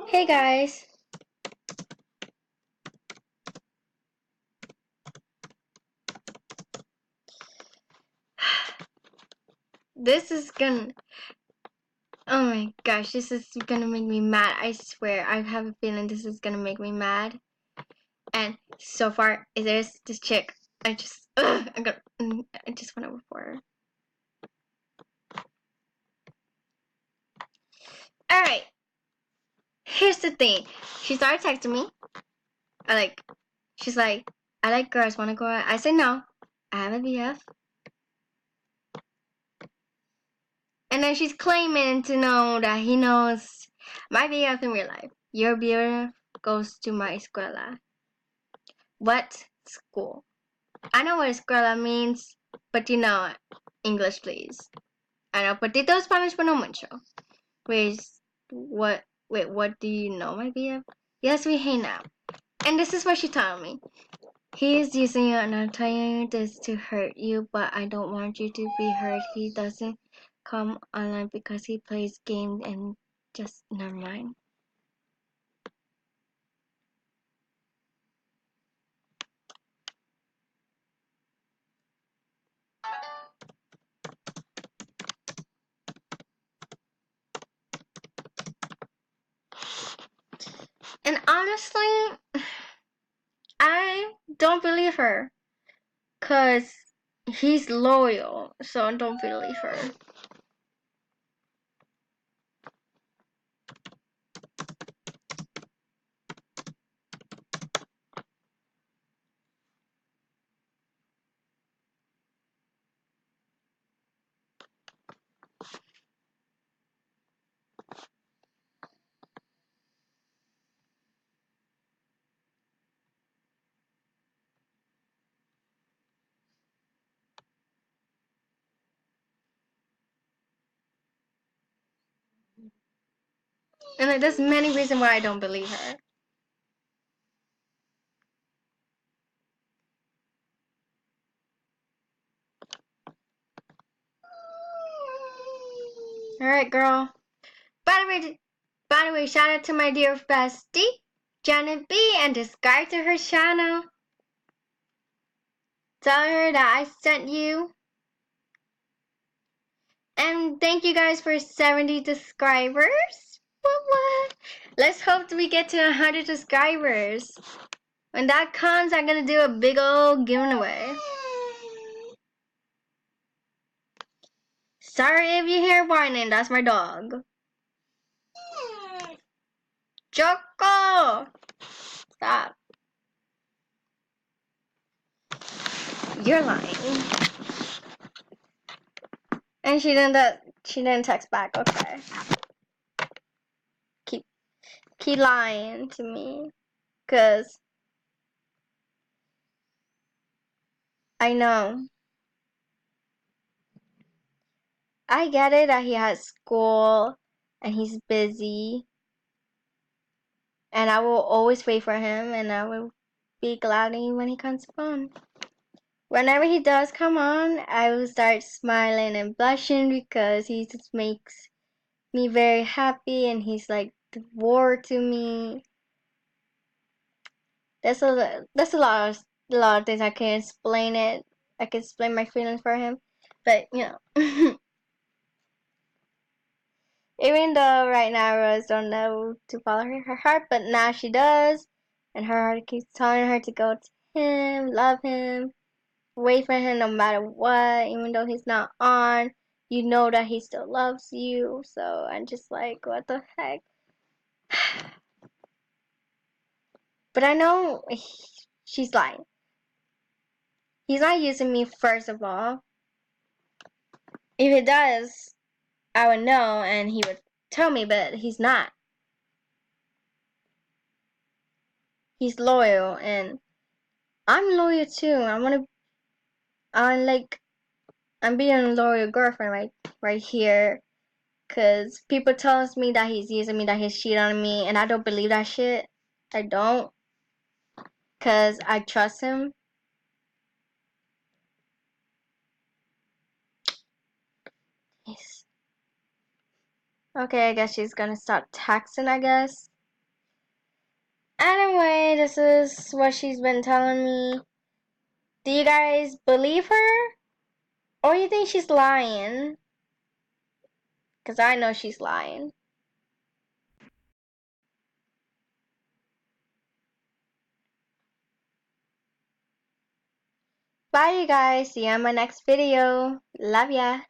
Hey guys. This is gonna, oh my gosh, this is gonna make me mad. I swear, I have a feeling this is gonna make me mad. And so far, there's this chick. I just want to report her. Alright, here's the thing. She started texting me. She's like, I like girls, wanna go out? I said no. I have a BF. And then she's claiming to know that he knows my BF in real life. Your BF goes to my escuela. What school? I know what escuela means, but English please. I know poquito Spanish, but no mucho. Wait, what do you know, my BF? Yes, we hang out. And this is what she told me. He is using you and I'm telling you this to hurt you, but I don't want you to be hurt. He doesn't come online because he plays games and just never mind. And honestly, I don't believe her. Cause he's loyal, so I don't believe her. And there's many reasons why I don't believe her. Alright, girl. By the way, shout out to my dear bestie, Janet B, and subscribe to her channel. Tell her that I sent you. And thank you guys for 70 subscribers. What? Let's hope we get to 100 subscribers. When that comes, I'm gonna do a big old giveaway. Sorry if you hear whining, that's my dog. Choco! Stop. You're lying. And she didn't text back, okay. Keep lying to me. Cause I know. I get it that he has school and he's busy. And I will always wait for him and I will be glad when he comes on. Whenever he does come on, I will start smiling and blushing because he just makes me very happy and he's like the world to me. There's a lot of things I can't explain it. I can explain my feelings for him, but even though right now Rose don't know to follow her heart, but now she does, and her heart keeps telling her to go to him, love him, wait for him no matter what, even though he's not on. You know that he still loves you, so I'm just like, what the heck? But I know she's lying. He's not using me, first of all. If he does, I would know and he would tell me, but he's not. He's loyal and I'm loyal too. I'm being a loyal girlfriend right here. Cause people tells me that he's using me, that he's cheating on me, and I don't believe that shit. I don't. Cause I trust him. Okay, I guess she's gonna start texting, I guess. Anyway, this is what she's been telling me. Do you guys believe her? Or you think she's lying? Because I know she's lying. Bye, you guys. See you on my next video. Love ya.